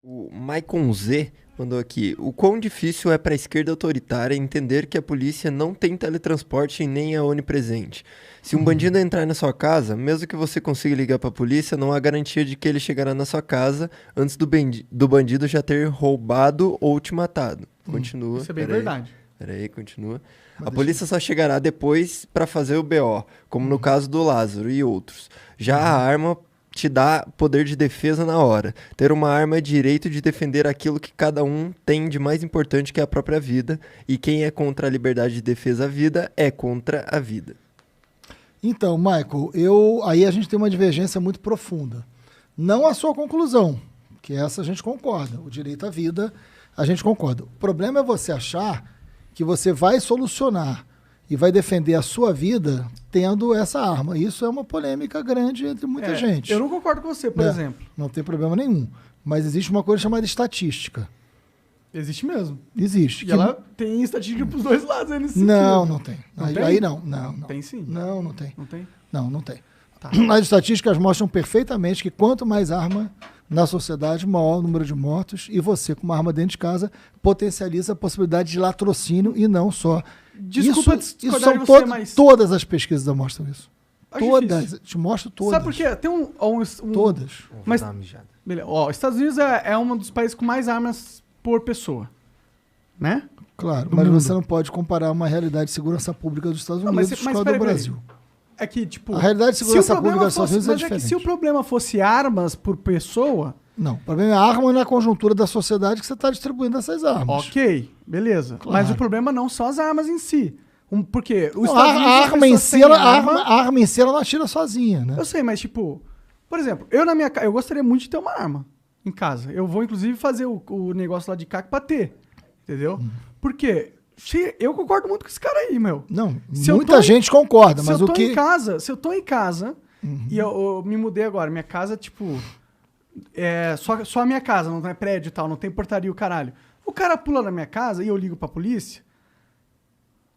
O Maicon Z mandou aqui. O quão difícil é para a esquerda autoritária entender que a polícia não tem teletransporte e nem é onipresente. Se um bandido entrar na sua casa, mesmo que você consiga ligar para a polícia, não há garantia de que ele chegará na sua casa antes do bandido já ter roubado ou te matado. Continua. Isso é bem verdade. Peraí, continua. A polícia só chegará depois para fazer o BO, como no caso do Lázaro e outros. Já a arma te dá poder de defesa na hora. Ter uma arma é direito de defender aquilo que cada um tem de mais importante, que é a própria vida. E quem é contra a liberdade de defesa à vida é contra a vida. Então, Michael, aí a gente tem uma divergência muito profunda. Não a sua conclusão, que essa a gente concorda. O direito à vida, a gente concorda. O problema é você achar que você vai solucionar e vai defender a sua vida tendo essa arma. Isso é uma polêmica grande entre muita gente. Eu não concordo com você, por exemplo. Não tem problema nenhum. Mas existe uma coisa chamada estatística. Existe mesmo. Existe. E ela tem estatística pros dois lados aí nesse Não, sentido. não tem. Não Aí, tem? aí não. Tem sim. Não tem. Não tem? Não tem. Tá. As estatísticas mostram perfeitamente que quanto mais arma na sociedade, maior o número de mortos, e você, com uma arma dentro de casa, potencializa a possibilidade de latrocínio e não só. Desculpa isso discordar são de você, mas... todas as pesquisas demonstram isso. Acho Todas. difícil. Te mostro todas. Sabe por quê? Tem um Todas. Mas- Vou dar uma mijada. Beleza. Ó, Estados Unidos é um dos países com mais armas por pessoa. Né? Claro, Do mas mundo. você não pode comparar uma realidade de segurança pública dos Estados Não, Unidos mas com a do peraí. Brasil. É que, tipo... A realidade de se o segurança problema pública dos Estados Unidos é mas é que diferente. se o problema fosse armas por pessoa... Não, o problema é a arma na conjuntura da sociedade que você está distribuindo essas armas. Ok, beleza. Claro. Mas o problema não são as armas em si. Porque os Não, Estados Unidos, a as arma em pessoas si, têm a arma em si, ela não atira sozinha, né? Eu sei, mas tipo... Por exemplo, eu na minha casa... Eu gostaria muito de ter uma arma em casa. Eu vou, inclusive, fazer o negócio lá de CAC pra ter. Entendeu? Porque... Eu concordo muito com esse cara aí, meu. Não, Se eu muita tô gente concorda, Se mas eu o tô que... em casa, se eu tô em casa e eu me mudei agora, minha casa, tipo, é só a minha casa, não é prédio e tal, não tem portaria o caralho. O cara pula na minha casa e eu ligo pra polícia,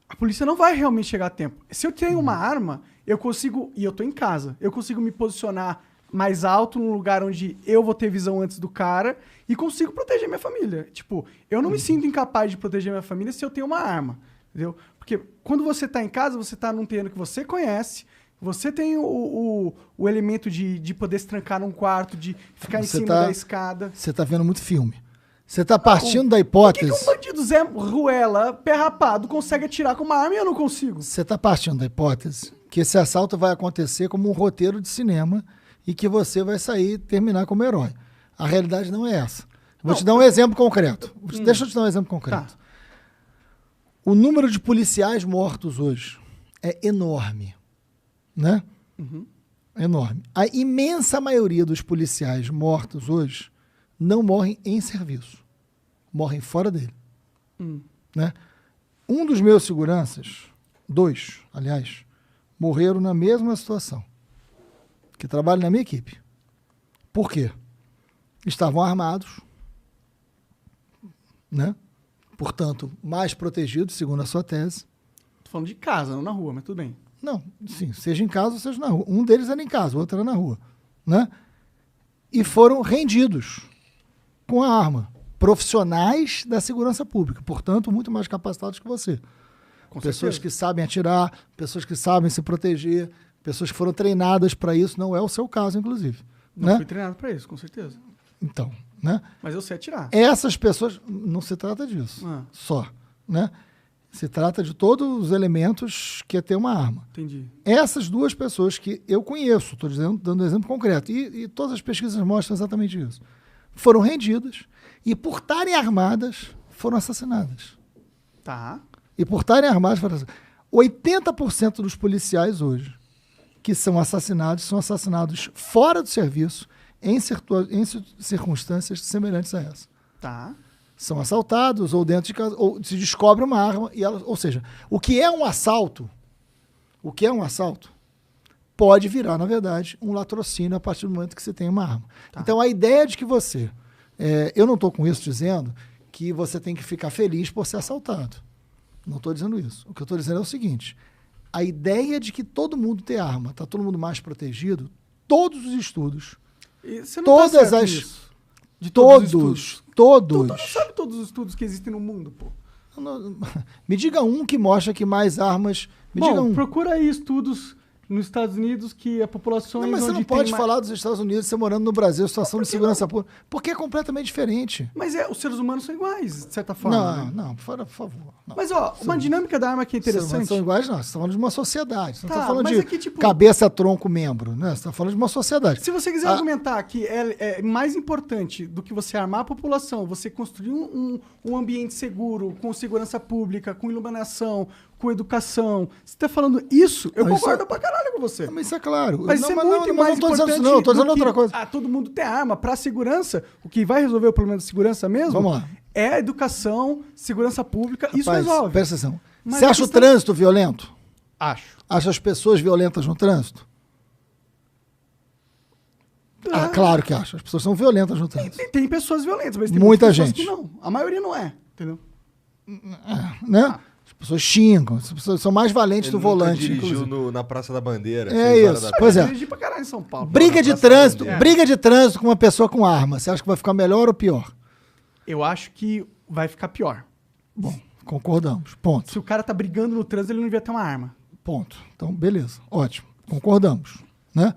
a polícia não vai realmente chegar a tempo. Se eu tenho uma arma, eu consigo, e eu tô em casa, eu consigo me posicionar mais alto num lugar onde eu vou ter visão antes do cara e consigo proteger minha família. Tipo, eu não me sinto incapaz de proteger minha família se eu tenho uma arma, entendeu? Porque quando você tá em casa, você tá num terreno que você conhece, você tem o elemento de poder se trancar num quarto, de ficar em Você cima tá- da escada. Você está vendo muito filme. Você está partindo da Por que hipótese... um bandido Zé Ruela, pé rapado, consegue atirar com uma arma e eu não consigo? Você está partindo da hipótese que esse assalto vai acontecer como um roteiro de cinema e que você vai sair e terminar como herói. A realidade não é essa. Vou te dar um exemplo concreto. Deixa eu te dar um exemplo concreto. Tá. O número de policiais mortos hoje é enorme, né? Enorme. A imensa maioria dos policiais mortos hoje não morrem em serviço. Morrem fora dele. Né? Um dos meus seguranças, dois, aliás, morreram na mesma situação, que trabalham na minha equipe. Por quê? Estavam armados, né? Portanto, mais protegidos, segundo a sua tese. Tô falando de casa, não na rua, mas tudo bem. Não, sim, seja em casa ou seja na rua. Um deles era em casa, o outro era na rua, né? E foram rendidos com a arma. Profissionais da segurança pública, portanto, muito mais capacitados que você. Com Pessoas certeza. que sabem atirar, pessoas que sabem se proteger, pessoas que foram treinadas para isso. Não é o seu caso, inclusive. Não Né? fui treinado pra isso, com certeza. Então, né? Mas eu sei atirar. Essas pessoas, não se trata disso Ah. só, né? Se trata de todos os elementos que é ter uma arma. Entendi. Essas duas pessoas que eu conheço, estou dando um exemplo concreto, e todas as pesquisas mostram exatamente isso, foram rendidas e, por estarem armadas, foram assassinadas. Tá. E por estarem armadas, foram assassinadas. 80% dos policiais hoje que são assassinados fora do serviço, em circunstâncias semelhantes a essa. Tá. São assaltados ou dentro de casa, ou se descobre uma arma, ou seja, o que é um assalto pode virar, na verdade, um latrocínio a partir do momento que você tem uma arma. Tá. Então, a ideia de que você... eu não estou com isso dizendo que você tem que ficar feliz por ser assaltado. Não estou dizendo isso. O que eu estou dizendo é o seguinte, a ideia de que todo mundo tem arma, está todo mundo mais protegido, todos os estudos, E você não tá todas certo as... nisso. De Todos. Tu não sabe todos os estudos que existem no mundo, pô. Me diga um que mostra que mais armas... diga um. Procura aí estudos nos Estados Unidos que a população... Não, mas você não pode falar dos Estados Unidos, você morando no Brasil, situação de segurança pública, porque é completamente diferente. Mas os seres humanos são iguais, de certa forma. Não, por favor. Não. Mas, uma dinâmica da arma que é interessante... São iguais, não. Você está falando de uma sociedade. Você não está falando mas de aqui, tipo, cabeça, tronco, membro. Né? Você está falando de uma sociedade. Se você quiser argumentar que é mais importante do que você armar a população, você construir um ambiente seguro, com segurança pública, com iluminação, com educação. Você está falando isso, eu concordo pra caralho com você. Mas isso é claro. Mas isso é muito mais importante. Não, estou dizendo outra coisa. Todo mundo ter arma. Pra segurança, o que vai resolver o problema da segurança mesmo... Vamos lá. É a educação, segurança pública, isso Rapaz, resolve. Presta atenção. Mas você acha o trânsito violento? Acho. Acha as pessoas violentas no trânsito? Claro que acho. As pessoas são violentas no trânsito. Tem pessoas violentas, mas tem muita pessoas gente que não. A maioria não é, entendeu? Né? As pessoas xingam, as pessoas são mais valentes do volante. Dirigiu na Praça da Bandeira. É isso. Pois é. Dirigi pra caralho em São Paulo. Briga de trânsito com uma pessoa com arma. Você acha que vai ficar melhor ou pior? Eu acho que vai ficar pior. Bom, concordamos. Ponto. Se o cara tá brigando no trânsito, ele não devia ter uma arma. Ponto. Então, beleza. Ótimo. Concordamos. Né?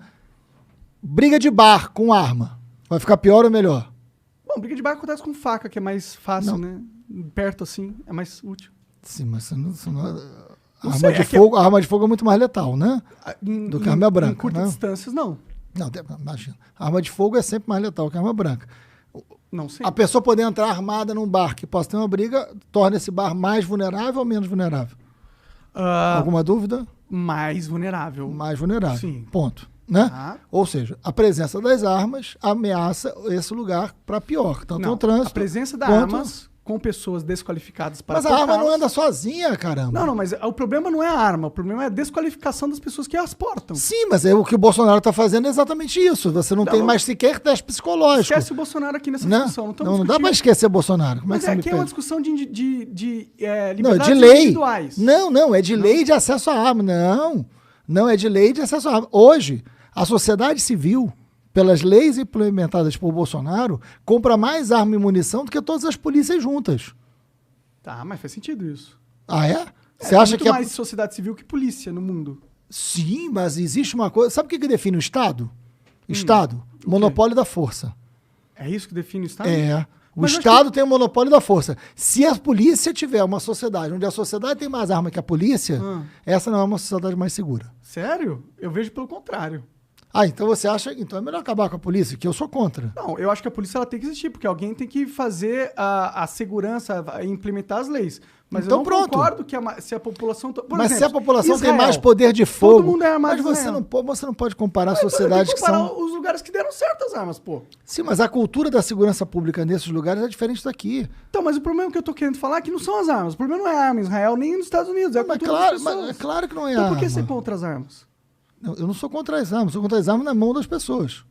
Briga de bar com arma. Vai ficar pior ou melhor? Bom, briga de bar acontece com faca, que é mais fácil, né? Perto assim, é mais útil. Sim, mas a arma de fogo é muito mais letal, né? Do que a arma branca. Em curtas né? distâncias, não. Não, imagina. A arma de fogo é sempre mais letal que a arma branca. Não sei. A pessoa poder entrar armada num bar que possa ter uma briga, torna esse bar mais vulnerável ou menos vulnerável? Alguma dúvida? Mais vulnerável. Mais vulnerável. Sim. Ponto. Né? Ou seja, a presença das armas ameaça esse lugar para pior. Tanto no trânsito. A presença das armas com pessoas desqualificadas para Mas a arma não anda sozinha, caramba. Não, mas o problema não é a arma, o problema é a desqualificação das pessoas que as portam. Sim, mas o que o Bolsonaro está fazendo é exatamente isso. Você não tem mais sequer teste psicológico. Esquece o Bolsonaro aqui nessa discussão. Não dá para esquecer o Bolsonaro. Como mas é que aqui é uma discussão de liberdades não, de lei. individuais. Não, é de lei de acesso à arma. Não é de lei de acesso à arma. Hoje, a sociedade civil, pelas leis implementadas por Bolsonaro, compra mais arma e munição do que todas as polícias juntas. Tá, mas faz sentido isso. Ah, é? Você acha muito que mais sociedade civil que polícia no mundo. Sim, mas existe uma coisa... Sabe o que define o Estado? Estado, monopólio da força. É isso que define o Estado? É. O Estado tem o monopólio da força. Se a polícia tiver uma sociedade onde a sociedade tem mais arma que a polícia, essa não é uma sociedade mais segura. Sério? Eu vejo pelo contrário. Então você acha... Então é melhor acabar com a polícia, que eu sou contra. Não, eu acho que a polícia ela tem que existir, porque alguém tem que fazer a segurança, implementar as leis. Mas então, eu não concordo que se a população... Mas se a população tem mais poder de fogo... Todo mundo é armado. Mas você não pode comparar sociedades que são... os lugares que deram certo as armas, pô. Sim, mas a cultura da segurança pública nesses lugares é diferente daqui. Então, mas o problema que eu tô querendo falar é que não são as armas. O problema não é a arma em Israel, nem nos Estados Unidos. É a cultura das pessoas. Mas é claro que não é então, arma. Por que você é contra as armas? Não, eu não sou contra as armas. Sou contra as armas na mão das pessoas.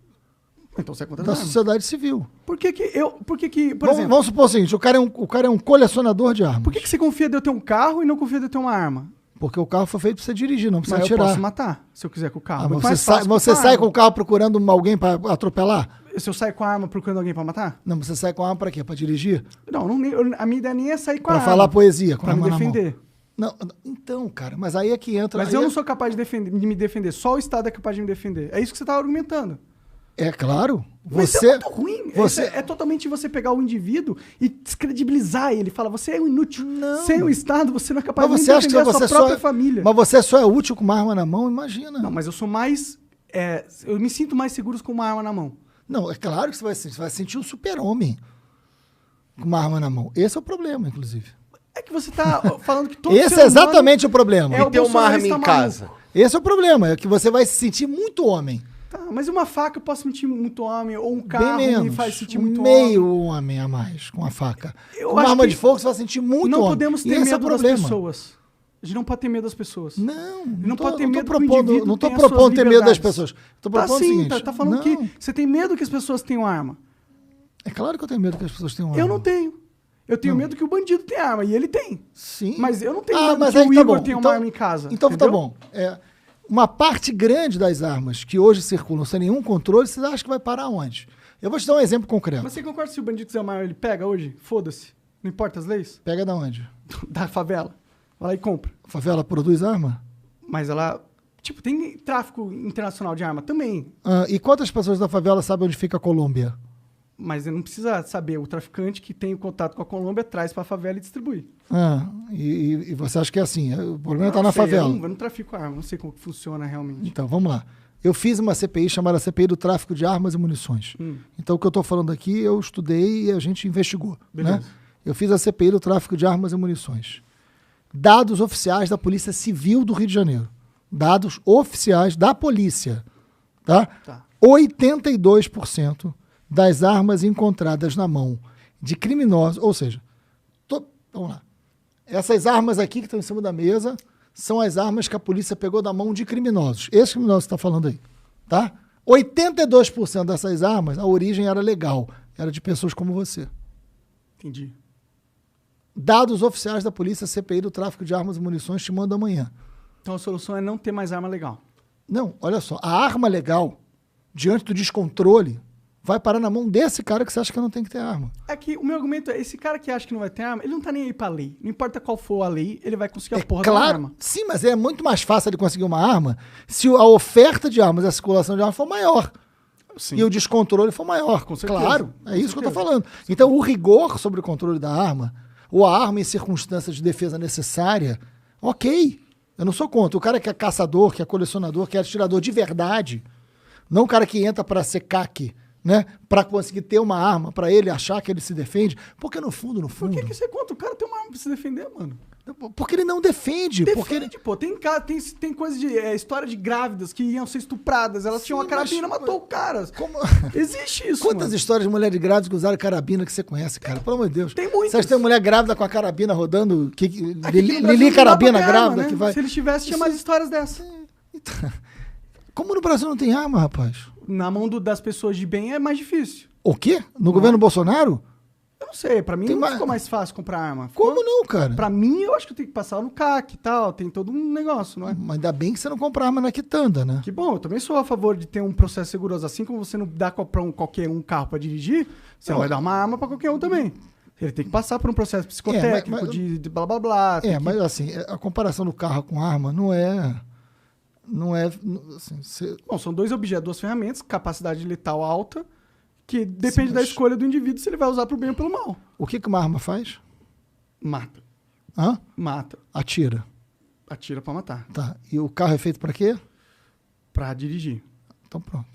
Então você é contra as da armas. sociedade civil. Por exemplo... Vamos supor o seguinte, o cara é um colecionador de armas. Por que você confia de eu ter um carro e não confia de eu ter uma arma? Porque o carro foi feito para você dirigir, não precisa mas atirar. Eu posso matar, se eu quiser com o carro. Você sai com o carro procurando alguém para atropelar? Se eu sair com a arma procurando alguém para matar? Não, você sai com a arma para quê? Para dirigir? Não, a minha ideia nem é sair com a arma. Para falar poesia, com a arma me defender. Na mão. Não, então, cara, mas aí é que entra... Mas eu não sou capaz de me defender, só o Estado é capaz de me defender. É isso que você está argumentando. É claro. Mas isso é muito ruim. É totalmente você pegar o indivíduo e descredibilizar ele. Fala, você é um inútil. Não. Sem o Estado, você não é capaz de defender a sua própria família. Mas você só é útil com uma arma na mão, imagina. Não, mas eu sou mais... eu me sinto mais seguro com uma arma na mão. Não, é claro que você vai sentir um super-homem com uma arma na mão. Esse é o problema, inclusive. É que você tá falando que todo Esse é exatamente o problema. E ter uma arma em casa. Esse é o problema, é que você vai se sentir muito homem. Tá, mas uma faca eu posso sentir muito homem, ou um carro me faz sentir muito meio homem a mais com a faca. Com uma arma de fogo você vai sentir muito homem. Não podemos ter medo das pessoas. A gente não pode ter medo das pessoas. Não pode ter medo não estou propondo ter medo das pessoas. Estou propondo o seguinte. Tá falando que você tem medo que as pessoas tenham arma. É claro que eu tenho medo que as pessoas tenham arma. Eu não tenho. Eu tenho medo que o bandido tenha arma, e ele tem. Sim. Mas eu não tenho medo que o Igor tenha uma arma em casa. Então entendeu? tá bom. Uma parte grande das armas que hoje circulam sem nenhum controle, você acha que vai parar onde? Eu vou te dar um exemplo concreto. Mas você concorda que se o bandido quiser uma arma, ele pega hoje? Foda-se. Não importa as leis? Pega da onde? Da favela. Vai lá e compra. A favela produz arma? Mas ela... Tipo, tem tráfico internacional de arma também. E quantas pessoas da favela sabem onde fica a Colômbia? Mas ele não precisa saber. O traficante que tem o contato com a Colômbia traz pra favela e distribui. E você acha que é assim? O problema Eu está não na sei, favela. Eu não trafico arma. Não sei como que funciona realmente. Então, vamos lá. Eu fiz uma CPI chamada CPI do tráfico de armas e munições. Então, o que eu estou falando aqui, eu estudei e a gente investigou. Beleza. Né? Eu fiz a CPI do tráfico de armas e munições. Dados oficiais da Polícia Civil do Rio de Janeiro. Dados oficiais da polícia. Tá? 82% das armas encontradas na mão de criminosos, ou seja, vamos lá. Essas armas aqui que estão em cima da mesa são as armas que a polícia pegou da mão de criminosos. Esse criminoso que está falando aí. Tá? 82% dessas armas, a origem era legal. Era de pessoas como você. Entendi. Dados oficiais da polícia, CPI do tráfico de armas e munições, te mando amanhã. Então a solução é não ter mais arma legal. Não, olha só. A arma legal, diante do descontrole, vai parar na mão desse cara que você acha que não tem que ter arma. É que o meu argumento é, esse cara que acha que não vai ter arma, ele não tá nem aí pra lei. Não importa qual for a lei, ele vai conseguir a porra da arma. Sim, mas é muito mais fácil de conseguir uma arma se a oferta de armas e a circulação de armas for maior. Sim. E o descontrole for maior. Com certeza. Claro, é Com isso que eu tô certeza. falando. Então, o rigor sobre o controle da arma, ou a arma em circunstâncias de defesa necessária, ok. Eu não sou contra. O cara que é caçador, que é colecionador, que é atirador de verdade, não o cara que entra para ser caque, né? Para conseguir ter uma arma, para ele achar que ele se defende. Porque no fundo... Por que você conta? O cara tem uma arma pra se defender, mano. Porque ele não defende. Porque ele... Defende, pô. Tem coisa de... história de grávidas que iam ser estupradas. Elas tinham uma carabina, matou o cara. Como... Existe isso, Quantas mano. histórias de mulher de grávidas que usaram carabina que você conhece, cara? Pelo amor de Deus. Tem muitas. Você acha que tem mulher grávida com a carabina rodando? Aqui no Brasil Lili não dá carabina pra ter grávida arma, né? que vai... Se eles tivessem, tinha mais histórias dessa. Então, como no Brasil não tem arma, rapaz? Na mão das pessoas de bem é mais difícil. O quê? No governo Bolsonaro? Eu não sei, pra mim Tem não mais- ficou mais fácil comprar arma. Ficou... Como não, cara? Pra mim, eu acho que eu tenho que passar no CAC e tal. Tem todo um negócio, não é? Mas ainda bem que você não compra arma na quitanda, né? Que bom, eu também sou a favor de ter um processo seguroso. Assim como você não dá pra qualquer um carro pra dirigir, você não vai dar uma arma pra qualquer um também. Ele tem que passar por um processo psicotécnico, mas- de blá blá blá. tem que- Mas assim, a comparação do carro com arma não é... Assim, Bom, são dois objetos, duas ferramentas, capacidade letal alta, que depende da mas- escolha do indivíduo se ele vai usar pro bem ou pelo mal. o que uma arma faz? Mata. Hã? Mata. Atira. Atira pra matar. Tá. E o carro é feito pra quê? Pra dirigir. Então pronto.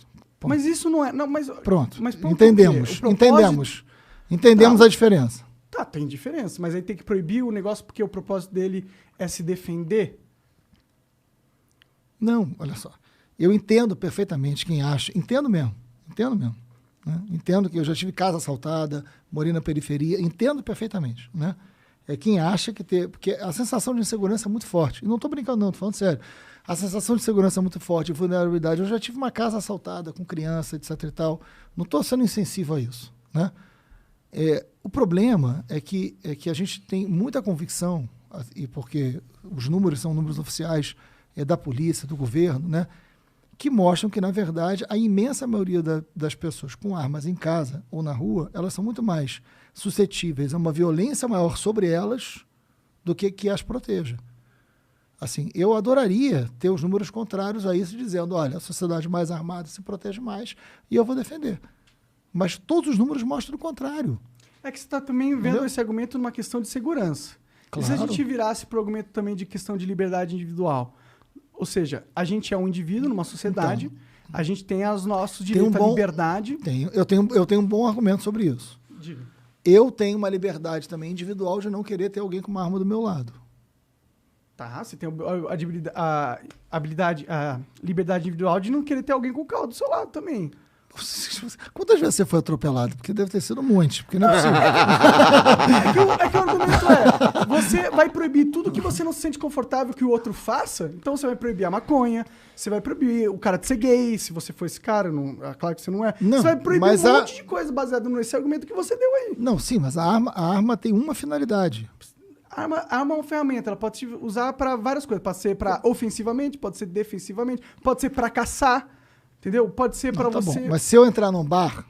Bom, Mas isso não é... Não, mas, pronto. Mas ponto Entendemos. o quê? O propósito- Entendemos a diferença. Tá, tem diferença, mas aí tem que proibir o negócio porque o propósito dele é se defender. Não, olha só. Eu entendo perfeitamente quem acha. Entendo mesmo. Né? Entendo que eu já tive casa assaltada, morei na periferia. Entendo perfeitamente. Né? É quem acha que ter... Porque a sensação de insegurança é muito forte. E não estou brincando não, estou falando sério. A sensação de segurança é muito forte, de vulnerabilidade. Eu já tive uma casa assaltada com criança, etc e tal. Não estou sendo insensível a isso. Né? O problema é que a gente tem muita convicção, e porque os números são números oficiais da polícia, do governo, né, que mostram que, na verdade, a imensa maioria das pessoas com armas em casa ou na rua, elas são muito mais suscetíveis a uma violência maior sobre elas do que as proteja. Assim, eu adoraria ter os números contrários a isso, dizendo, olha, a sociedade mais armada se protege mais e eu vou defender. Mas todos os números mostram o contrário. É que você está também vendo Entendeu? esse argumento numa questão de segurança. E se a Claro. gente virasse para o argumento também de questão de liberdade individual? Ou seja, a gente é um indivíduo numa sociedade, a gente tem os nossos direitos à liberdade. Eu tenho um bom argumento sobre isso. Diga. Eu tenho uma liberdade também individual de não querer ter alguém com uma arma do meu lado. Tá, você tem a liberdade individual de não querer ter alguém com o carro do seu lado também. Quantas vezes você foi atropelado? Porque deve ter sido um monte, porque não é possível. É que o argumento é, você vai proibir tudo que você não se sente confortável que o outro faça, então você vai proibir a maconha, você vai proibir o cara de ser gay, se você for esse cara, não, é claro que você não é. Não, você vai proibir mas um monte de coisa baseada nesse argumento que você deu aí. Não, sim, mas a arma tem uma finalidade. A arma é uma ferramenta, ela pode se usar para várias coisas. Pode ser para ofensivamente, pode ser defensivamente, pode ser para caçar, entendeu? Pode ser para Tá você... bom. Mas se eu entrar num bar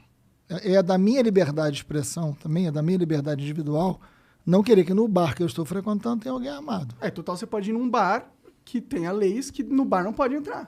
É da minha liberdade de expressão, também é da minha liberdade individual, não querer que no bar que eu estou frequentando tenha alguém armado. Total, você pode ir num bar que tenha leis que no bar não pode entrar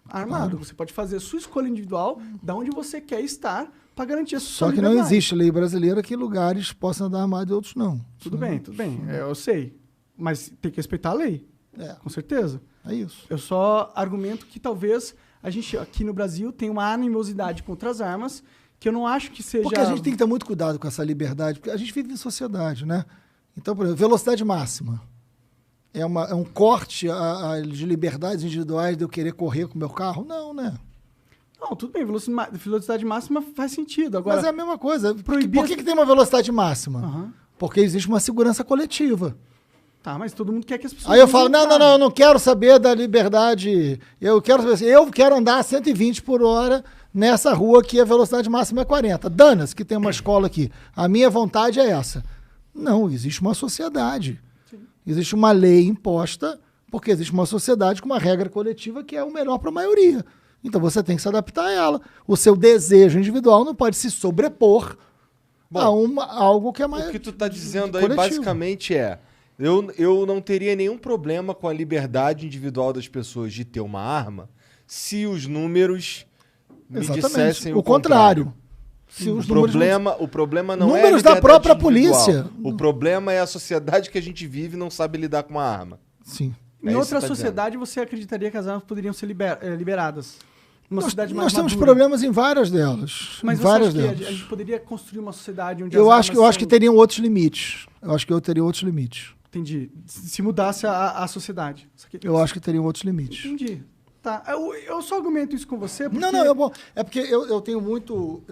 armado. Claro. Você pode fazer a sua escolha individual de onde você quer estar para garantir a sua Só que não liberdade. existe lei brasileira que lugares possam andar armados e outros não. Tudo bem. Eu sei. Mas tem que respeitar a lei. É. Com certeza. É isso. Eu só argumento que talvez a gente aqui no Brasil tenha uma animosidade contra as armas que eu não acho que seja... Porque a gente tem que ter muito cuidado com essa liberdade, porque a gente vive em sociedade, né? Então, por exemplo, velocidade máxima. É um corte de liberdades individuais de eu querer correr com o meu carro? Não, né? Não, tudo bem, velocidade máxima faz sentido. Agora, Mas é a mesma coisa. proibir Por que tem uma velocidade máxima? Aham. Porque existe uma segurança coletiva. Tá, mas todo mundo quer que as pessoas... Aí eu usem falo, o não, carro. eu não quero saber da liberdade. Eu quero andar a 120 por hora nessa rua que a velocidade máxima é 40. Danas, que tem uma escola aqui. A minha vontade é essa. Não, existe uma sociedade. Sim. Existe uma lei imposta, porque existe uma sociedade com uma regra coletiva que é o melhor para a maioria. Então você tem que se adaptar a ela. O seu desejo individual não pode se sobrepor a algo que é mais O que tu tá dizendo aí, coletivo. basicamente, eu não teria nenhum problema com a liberdade individual das pessoas de ter uma arma se os números me dissessem o contrário. Se os O problema não é a Números da liberdade própria individual. polícia. O problema é a sociedade que a gente vive e não sabe lidar com uma arma. Sim. Em É isso outra que você tá sociedade, você acreditaria que as armas poderiam ser liberadas? Uma sociedade mais Nós temos madura. problemas em várias delas. Mas em você várias acha que delas. a gente poderia construir uma sociedade onde Eu as acho armas que são- teriam outros limites. Eu acho que eu teria outros limites. Entendi. Se mudasse a sociedade. Isso aqui- Eu acho que teriam outros limites. Entendi. Tá. Eu só argumento isso com você porque... Não, é porque eu tenho muito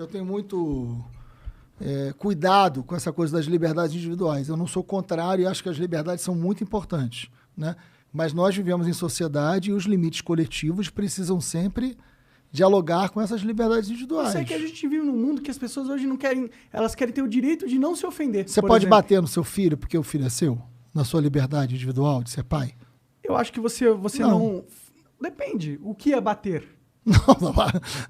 cuidado com essa coisa das liberdades individuais. Eu não sou contrário e acho que as liberdades são muito importantes, né? Mas nós vivemos em sociedade e os limites coletivos precisam sempre dialogar com essas liberdades Eu individuais. sei que a gente vive num mundo que as pessoas hoje não querem... Elas querem ter o direito de não se ofender. Você por pode exemplo. bater no seu filho porque o filho é seu? Na sua liberdade individual de ser pai? Eu acho que você não... Depende. O que é bater?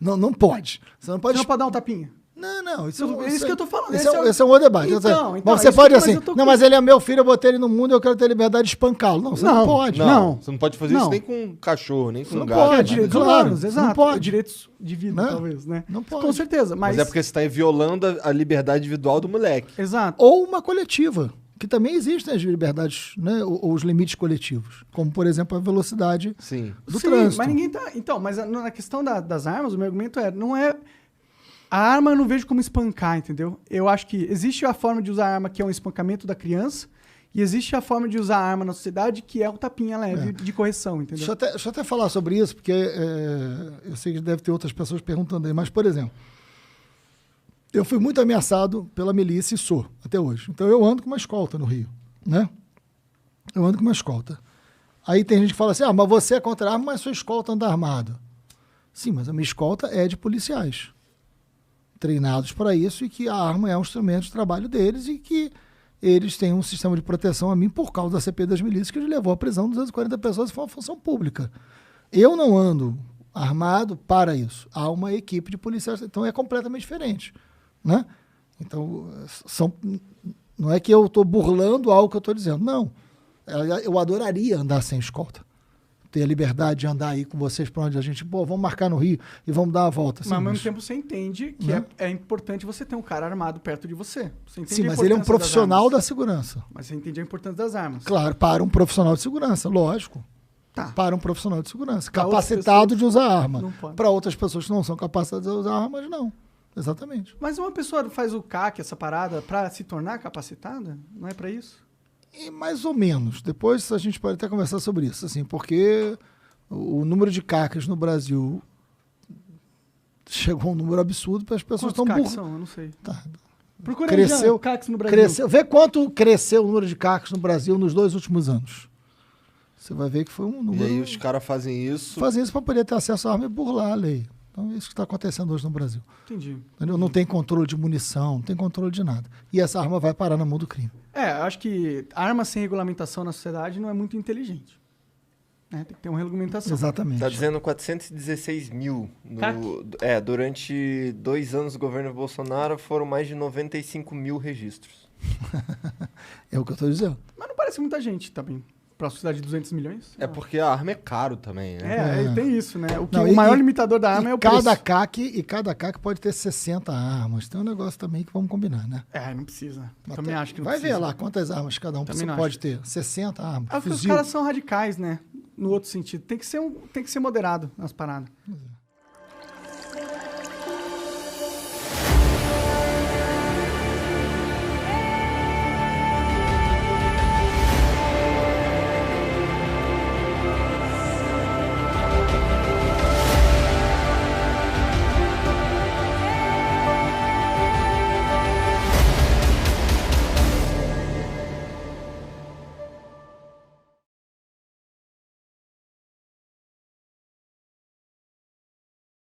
Não pode. Você não pode... Você não pode dar um tapinha? Não, isso É isso que eu tô falando. Esse é um outro debate. Então, Mas você isso pode que- mas assim, eu tô não, mas ele é meu filho, eu botei ele no mundo, eu quero ter liberdade de espancá-lo. Não, você não pode. Não. Você não pode fazer Não. isso nem com um cachorro, nem com não um gato. pode. É direitos claro, humanos, não exato. pode. Direitos de vida, Né? talvez, né? Não pode. Com certeza, Mas mas... é porque você está violando a liberdade individual do moleque. Exato. Ou uma coletiva, que também existem as liberdades, né, ou os limites coletivos, como, por exemplo, a velocidade Sim. do Sim, trânsito. mas ninguém tá... Então, mas na questão das armas, o meu argumento não é... A arma eu não vejo como espancar, entendeu? Eu acho que existe a forma de usar a arma que é um espancamento da criança e existe a forma de usar a arma na sociedade que é o tapinha leve de correção, entendeu? Deixa eu até falar sobre isso, porque eu sei que deve ter outras pessoas perguntando aí, mas, por exemplo, eu fui muito ameaçado pela milícia e sou, até hoje. Então eu ando com uma escolta no Rio, né? Eu ando com uma escolta. Aí tem gente que fala assim, mas você é contra a arma, mas sua escolta anda armado. Sim, mas a minha escolta é de policiais, treinados para isso, e que a arma é um instrumento de trabalho deles e que eles têm um sistema de proteção a mim por causa da CP das milícias que levou à prisão de 240 pessoas e foi uma função pública. Eu não ando armado para isso. Há uma equipe de policiais, então é completamente diferente, né? Então, não é que eu estou burlando algo que eu estou dizendo, não. Eu adoraria andar sem escolta. Ter a liberdade de andar aí com vocês para onde a gente... vamos marcar no Rio e vamos dar uma volta. Mas ao mesmo tempo você entende que é importante você ter um cara armado perto de você. Você entende Sim, a mas ele é um importância das profissional armas. da segurança. Mas você entende a importância das armas. Claro, para um profissional de segurança, lógico. Tá. Para um profissional de segurança. Pra outras Capacitado pessoas, de usar arma. não pode. Para outras pessoas que não são capacitadas de usar armas, não. Exatamente. Mas uma pessoa faz o CAC, essa parada, pra se tornar capacitada? Não é pra isso? E mais ou menos. Depois a gente pode até conversar sobre isso, assim, porque o número de CACs no Brasil chegou a um número absurdo para as pessoas Quantos estão CACs são? Eu não sei. Tá. Procura Cresceu- aí, CACs no Brasil. Cresceu. Vê quanto cresceu o número de CACs no Brasil nos 2 últimos anos. Você vai ver que foi um E número... aí os caras fazem isso. Fazem isso para poder ter acesso à arma e burlar a lei. Então é isso que está acontecendo hoje no Brasil. Entendi. Entendeu? Não tem controle de munição, não tem controle de nada. E essa arma vai parar na mão do crime. Eu acho que arma sem regulamentação na sociedade não é muito inteligente. Tem que ter uma regulamentação. Exatamente. Tá dizendo 416 mil. Durante 2 anos do governo Bolsonaro foram mais de 95 mil registros. É o que eu tô dizendo. Mas não parece muita gente também. Pra uma cidade de 200 milhões. É porque a arma é caro também, né? Tem isso, né? Não, o maior limitador da arma é o preço. Cada CAC pode ter 60 armas. Tem um negócio também que vamos combinar, né? Não precisa. Também acho que não vai precisa. ver lá quantas armas cada um Também não pode acho. ter. 60 armas. Porque os caras são radicais, né? No outro sentido. Tem que ser moderado nas paradas.